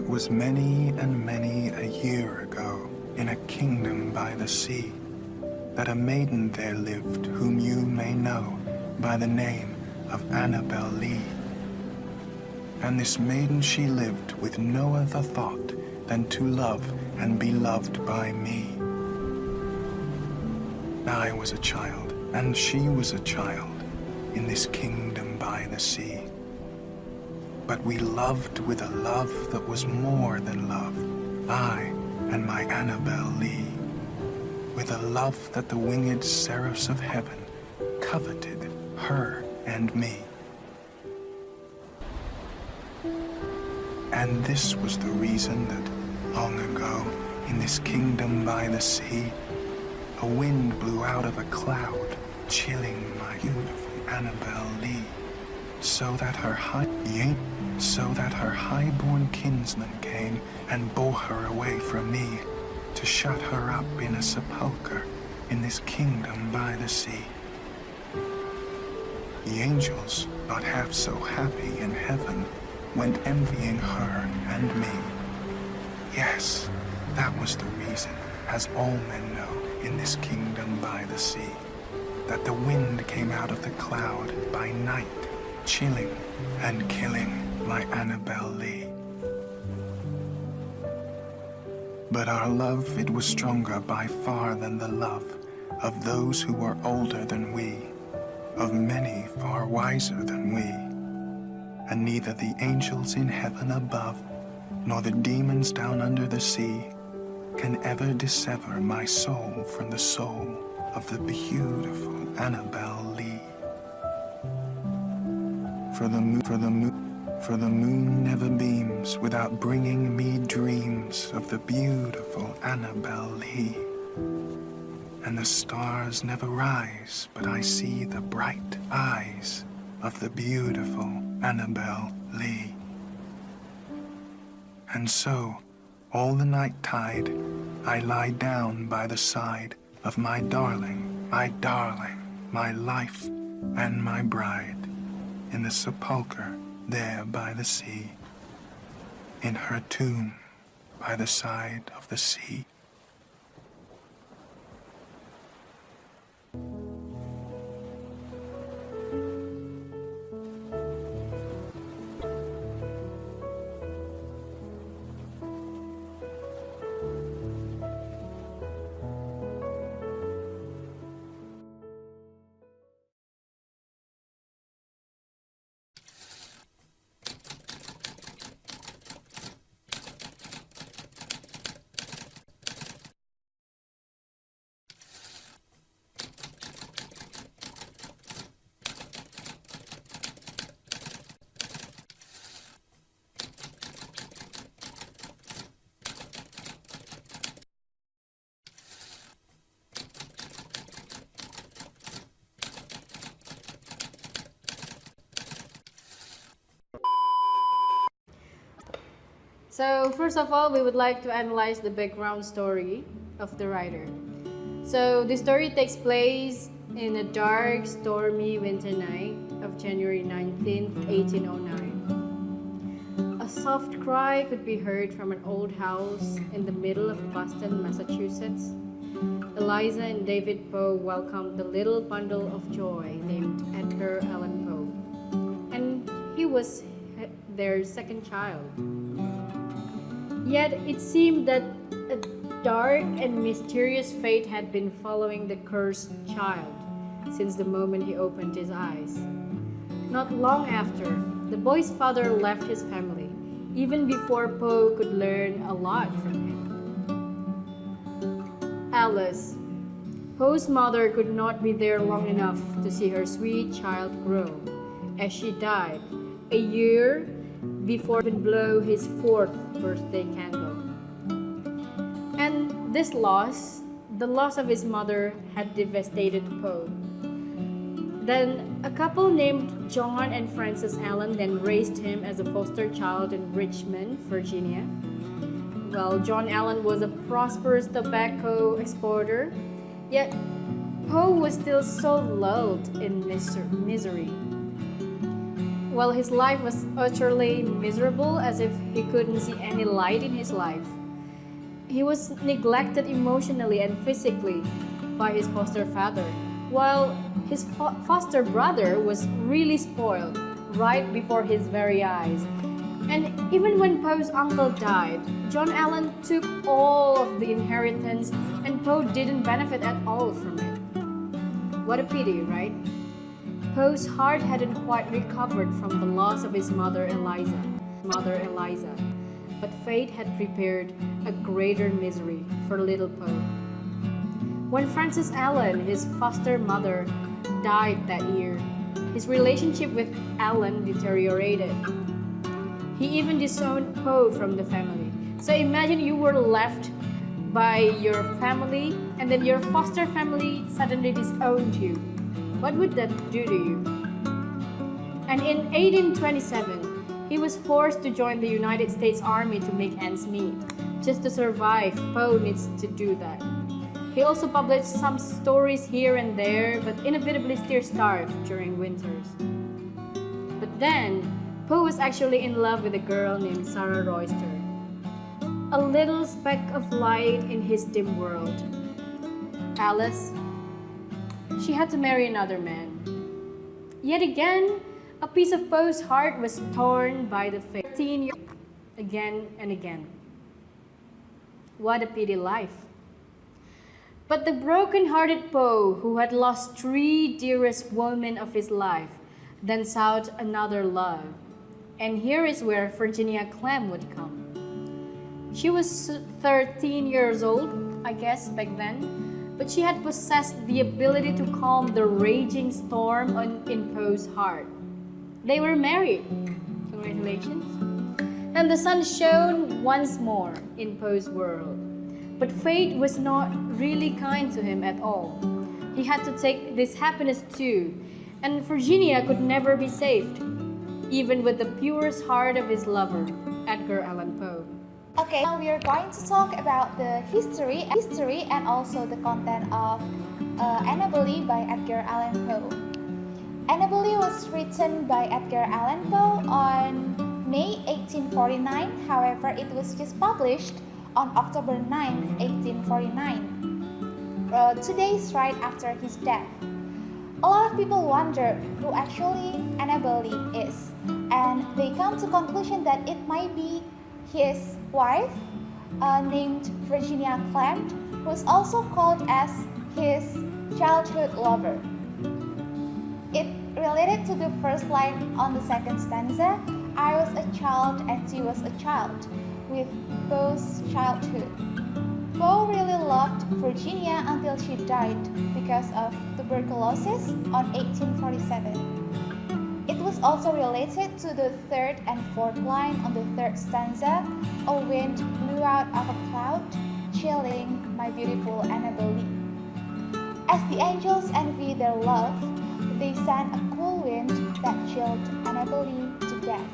was many and many a year ago, in a kingdom by the sea, that a maiden there lived whom you may know by the name of Annabel Lee. And this maiden she lived with no other thought than to love and be loved by me. I was a child, and she was a child, in this kingdom by the sea. But we loved with a love that was more than love, I and my Annabel Lee, with a love that the winged seraphs of heaven coveted her and me. And this was the reason that, long ago, in this kingdom by the sea, a wind blew out of a cloud, chilling my beautiful Annabel Lee, so that her high-born kinsman came and bore her away from me, to shut her up in a sepulchre in this kingdom by the sea. The angels, not half so happy in heaven, went envying her and me. Yes, that was the reason, as all men know, in this kingdom by the sea, that the wind came out of the cloud by night, chilling and killing my Annabel Lee. But our love, it was stronger by far than the love of those who were older than we, of many far wiser than we. And neither the angels in heaven above, nor the demons down under the sea, can ever dissever my soul from the soul of the beautiful Annabel Lee. For the moon never beams without bringing me dreams of the beautiful Annabel Lee. And the stars never rise, but I see the bright eyes of the beautiful Annabel Lee. And so, all the night tide, I lie down by the side of my darling, my life and my bride, in the sepulchre there by the sea, in her tomb by the side of the sea. So first of all, we would like to analyze the background story of the writer. So the story takes place in a dark, stormy winter night of January 19th, 1809. A soft cry could be heard from an old house in the middle of Boston, Massachusetts. Eliza and David Poe welcomed the little bundle of joy named Edgar Allan Poe, and he was their second child. Yet it seemed that a dark and mysterious fate had been following the cursed child since the moment he opened his eyes. Not long after, the boy's father left his family, even before Poe could learn a lot from him. Alice, Poe's mother, could not be there long enough to see her sweet child grow, as she died a year before he could blow his 4th birthday candle. And this loss, the loss of his mother, had devastated Poe. Then a couple named John and Frances Allen then raised him as a foster child in Richmond, Virginia. Well, John Allen was a prosperous tobacco exporter, yet Poe was still so lulled in misery. while his life was utterly miserable, as if he couldn't see any light in his life. He was neglected emotionally and physically by his foster father, while his foster brother was really spoiled right before his very eyes. And even when Poe's uncle died, John Allan took all of the inheritance and Poe didn't benefit at all from it. What a pity, right? Poe's heart hadn't quite recovered from the loss of his mother Eliza, but fate had prepared a greater misery for little Poe. When Frances Allan, his foster mother, died that year, his relationship with Allan deteriorated. He even disowned Poe from the family. So imagine you were left by your family and then your foster family suddenly disowned you. What would that do to you? And in 1827, he was forced to join the United States Army to make ends meet. Just to survive, Poe needs to do that. He also published some stories here and there, but inevitably still starved during winters. But then, Poe was actually in love with a girl named Sarah Royster, a little speck of light in his dim world. Alice, she had to marry another man. Yet again, a piece of Poe's heart was torn by the fate. 13 years again and again. What a pity life. But the broken-hearted Poe, who had lost 3 dearest women of his life, then sought another love. And here is where Virginia Clemm would come. She was 13 years old, I guess, back then, but she had possessed the ability to calm the raging storm in Poe's heart. They were married. Congratulations. And the sun shone once more in Poe's world. But fate was not really kind to him at all. He had to take this happiness too, and Virginia could never be saved, even with the purest heart of his lover, Edgar Allan Poe. Okay, now we are going to talk about the history and also the content of Annabel by Edgar Allan Poe. Annabel was written by Edgar Allan Poe on May 1849, however it was just published on October 9, 1849, 2 days right after his death. A lot of people wonder who actually Annabel is, and they come to conclusion that it might be his wife, named Virginia Clemm, who is also called as his childhood lover. It related to the first line on the second stanza, I was a child and she was a child, with Poe's childhood. Poe really loved Virginia until she died because of tuberculosis on 1847. It was also related to the third and fourth line on the third stanza, a wind blew out of a cloud, chilling my beautiful Annabel. As the angels envy their love, they sent a cool wind that chilled Annabel to death.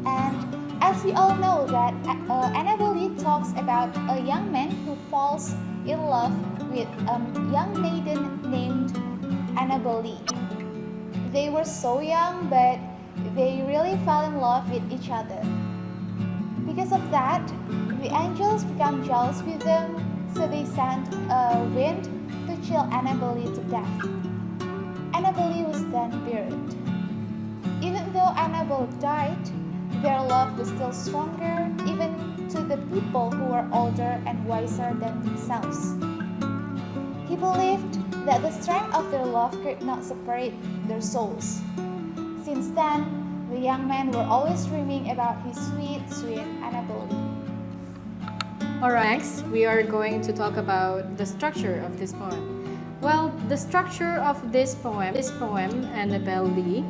And as we all know that Annabel talks about a young man who falls in love with a young maiden named Annabel. They were so young, but they really fell in love with each other. Because of that, the angels become jealous with them, so they sent a wind to chill Annabel to death. Annabel was then buried. Even though Annabel died, their love was still stronger, even to the people who were older and wiser than themselves. He believed that the strength of their love could not separate their souls. Since then, the young men were always dreaming about his sweet, sweet Annabel. Alright, next we are going to talk about the structure of this poem. Well, the structure of this poem, Annabel Lee,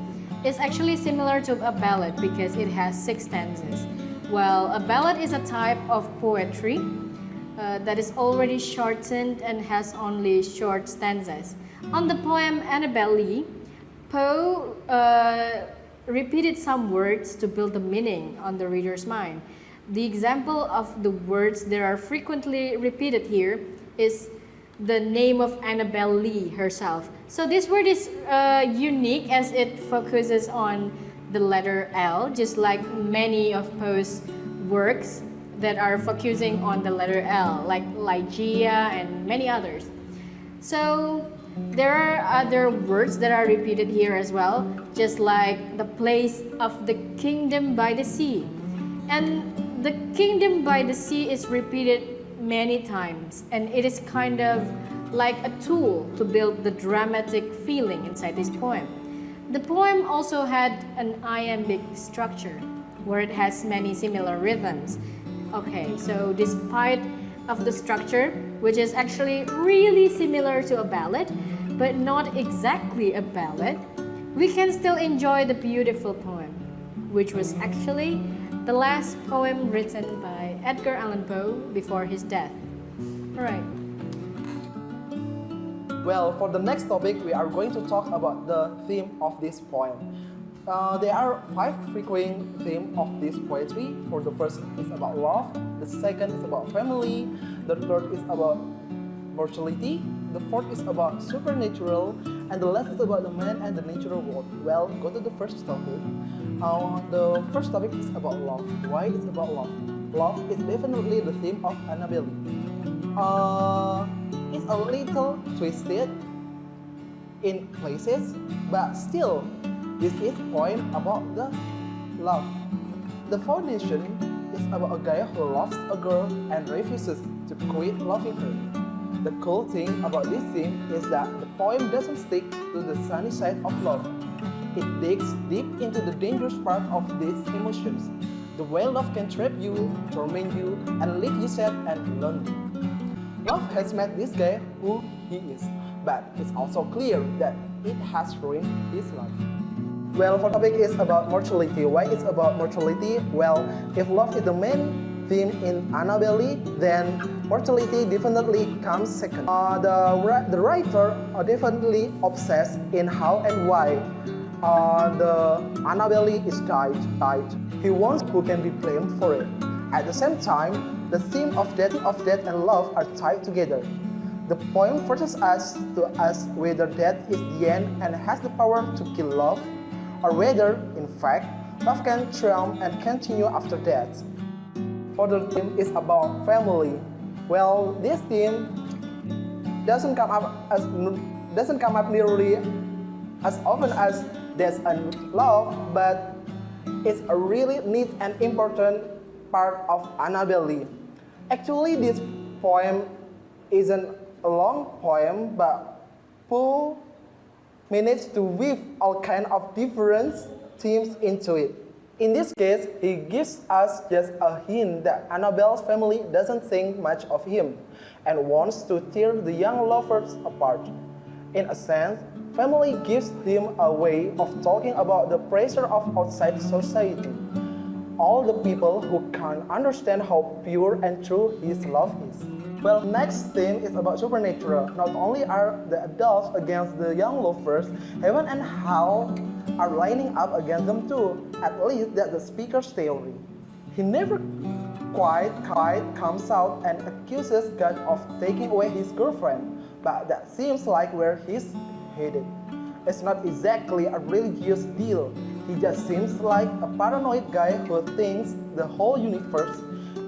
is actually similar to a ballad because it has 6 stanzas. Well, a ballad is a type of poetry that is already shortened and has only short stanzas. On the poem Annabel Lee, Poe repeated some words to build the meaning on the reader's mind. The example of the words that are frequently repeated here is the name of Annabel Lee herself. So this word is unique as it focuses on the letter L, just like many of Poe's works that are focusing on the letter L, like Ligeia and many others. So there are other words that are repeated here as well, just like the place of the kingdom by the sea. And the kingdom by the sea is repeated many times, and it is kind of like a tool to build the dramatic feeling inside this poem. The poem also had an iambic structure where it has many similar rhythms. Okay, so despite of the structure, which is actually really similar to a ballad, but not exactly a ballad, we can still enjoy the beautiful poem, which was actually the last poem written by Edgar Allan Poe before his death. Alright. Well, for the next topic, we are going to talk about the theme of this poem. There are 5 recurring themes of this poetry. For the first is about love, the second is about family, the third is about mortality, the fourth is about supernatural, and the last is about the man and the natural world. Well, go to the first topic. The first topic is about love. Why it's about love? Love is definitely the theme of Annabel. It's a little twisted in places, but still, this is a poem about the love. The foundation is about a guy who loves a girl and refuses to quit loving her. The cool thing about this theme is that the poem doesn't stick to the sunny side of love. It digs deep into the dangerous part of these emotions. The way love can trap you, torment you, and leave you sad and lonely. Love has made this guy who he is, but it's also clear that it has ruined his life. Well, for topic is about mortality. Why it's about mortality? Well, if love is the main theme in Annabel, then mortality definitely comes second. The writer are definitely obsessed in how and why the Annabel is died. He wants who can be blamed for it. At the same time, the theme of death and love are tied together. The poem forces us to ask whether death is the end and has the power to kill love, or whether, in fact, love can triumph and continue after death. Further theme is about family. Well, this theme doesn't come up nearly as often as death and love, but it's a really neat and important part of Annabel. Actually, this poem isn't a long poem, but Poe managed to weave all kinds of different themes into it. In this case, he gives us just a hint that Annabel's family doesn't think much of him and wants to tear the young lovers apart. In a sense, family gives him a way of talking about the pressure of outside society. All the people who can't understand how pure and true his love is. Well, next theme is about supernatural. Not only are the adults against the young lovers, heaven and hell are lining up against them too. At least that's the speaker's theory. He never quite comes out and accuses God of taking away his girlfriend, but that seems like where he's headed. It's not exactly a religious deal. He just seems like a paranoid guy who thinks the whole universe,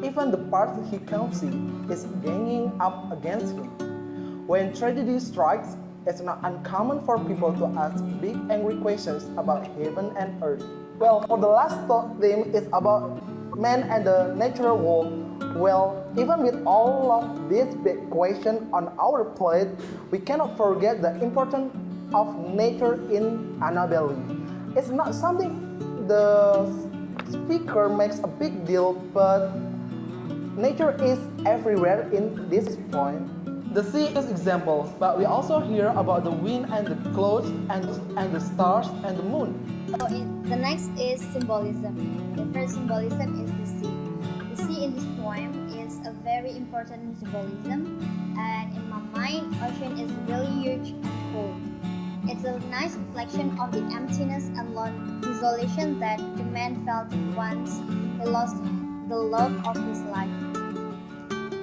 even the part he can't see, is ganging up against him. When tragedy strikes, it's not uncommon for people to ask big angry questions about heaven and earth. Well, for the last theme is about man and the natural world. Well, even with all of these big questions on our plate, we cannot forget the importance of nature in Annabel. It's not something the speaker makes a big deal, but nature is everywhere in this poem. The sea is example, but we also hear about the wind and the clouds and the stars and the moon. So the next is symbolism. The first symbolism is the sea. The sea in this poem is a very important symbolism, and in my mind, ocean is really huge and cold. It's a nice reflection of the emptiness and isolation that the man felt once he lost the love of his life.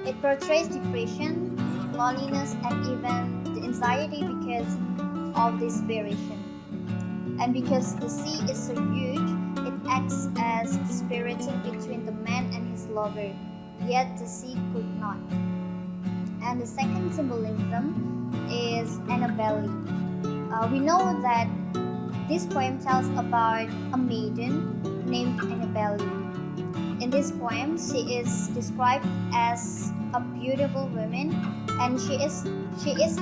It portrays depression, loneliness, and even the anxiety because of desperation. And because the sea is so huge, it acts as the separating between the man and his lover, yet the sea could not. And the second symbolism is Annabel. We know that this poem tells about a maiden named Annabel. In this poem, she is described as a beautiful woman, and she is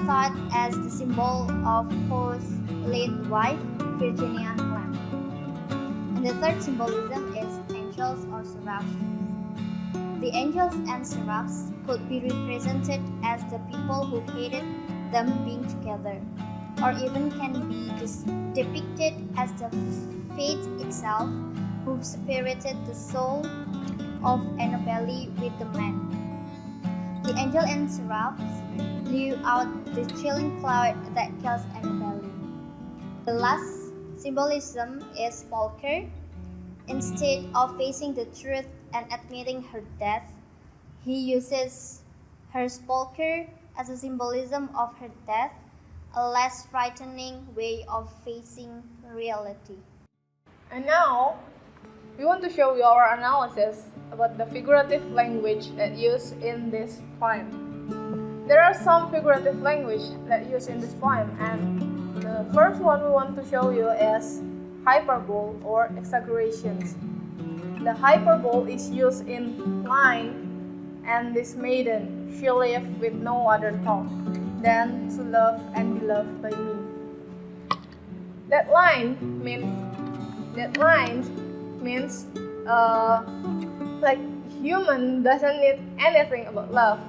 thought as the symbol of Poe's late wife, Virginia H. And the third symbolism is angels or seraphs. The angels and seraphs could be represented as the people who hated them being together, or even can be depicted as the fate itself who separated the soul of Annabel with the man. The angel and seraphs blew out the chilling cloud that kills Annabel. The last symbolism is sepulchre. Instead of facing the truth and admitting her death, he uses her sepulchre as a symbolism of her death, a less frightening way of facing reality. And now, we want to show you our analysis about the figurative language that used in this poem. There are some figurative language that used in this poem, and the first one we want to show you is hyperbole or exaggerations. The hyperbole is used in line, and this maiden, she lived with no other thought than to love and be loved by me. That line means like human doesn't need anything about love,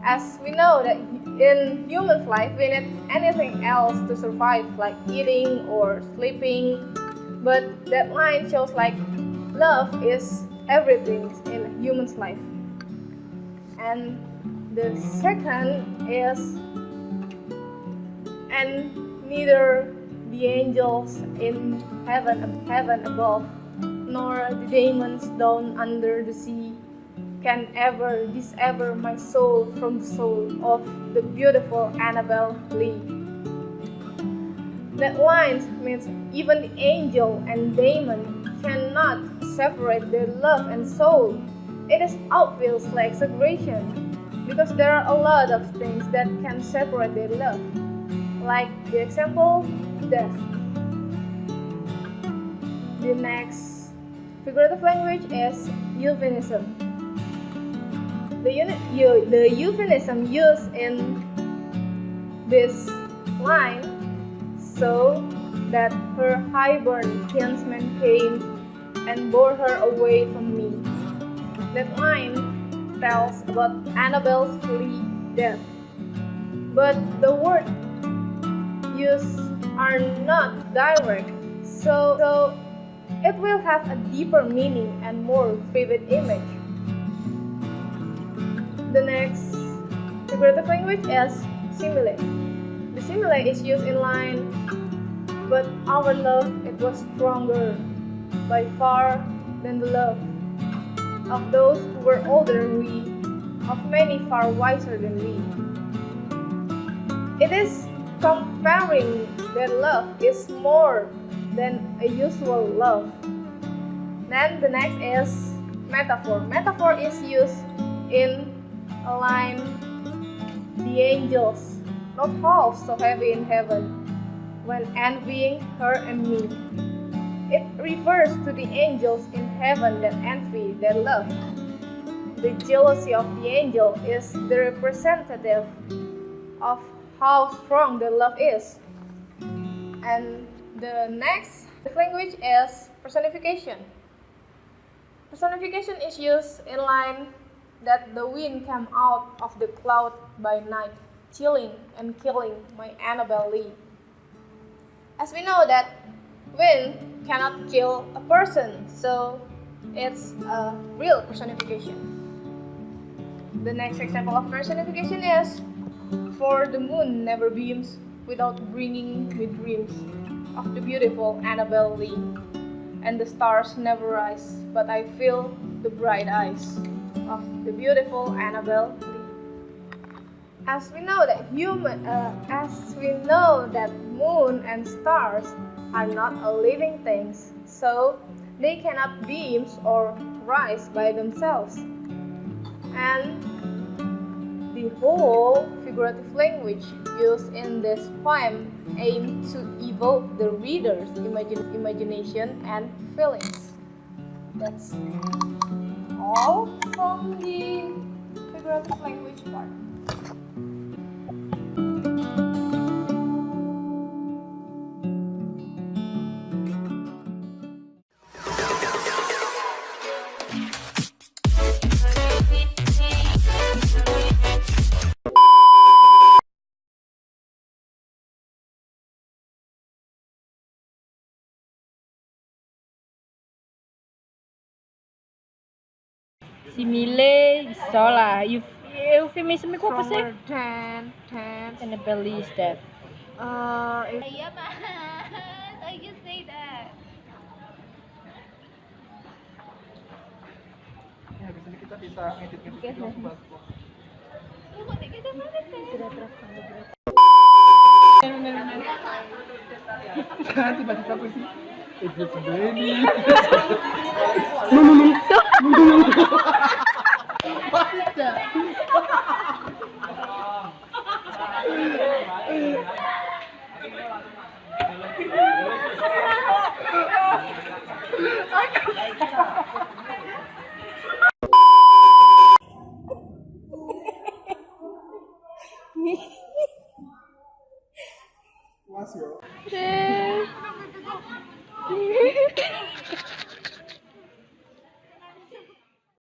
as we know that in human life we need anything else to survive, like eating or sleeping, but that line shows like love is everything in a human's life. And the second is, and neither the angels in heaven above, nor the demons down under the sea can ever dissever my soul from the soul of the beautiful Annabel Lee. That line means even the angel and demon cannot separate their love and soul. It is obviously exaggeration, because there are a lot of things that can separate their love, like the example, death. The next figurative language is euphemism. The euphemism used in this line so that her high-born kinsman came and bore her away from me. That line tells about Annabel's death, but the words used are not direct, so it will have a deeper meaning and more vivid image. The next figurative language is simile. The simile is used in line, but our love, it was stronger by far than the love of those who were older than we, of many far wiser than we. It is comparing that love is more than a usual love. Then the next is metaphor. Metaphor is used in a line, the angels, not half so heavy in heaven, when envying her and me. It refers to the angels in heaven that envy their love. The jealousy of the angel is the representative of how strong their love is. And the next language is personification. Personification is used in line that the wind came out of the cloud by night, chilling and killing my Annabel Lee. As we know that wind cannot kill a person, so it's a real personification. The next example of personification is, for the moon never beams without bringing me dreams of the beautiful Annabel Lee, and the stars never rise, but I feel the bright eyes of the beautiful Annabel Lee. As we know that moon and stars are not living things, so they cannot beams or rise by themselves. And the whole figurative language used in this poem aims to evoke the reader's imagination and feelings. That's all from the figurative language part. Simile, iso lah. Euphemism itu apa sih? Than. Annabel is dead. Yeah, man. I can say that. Ya, habis ini kita bisa ngedit-ngedit video buat vlog. Jangan tiba-tiba aku sih. It's Benny. What is that? What's your?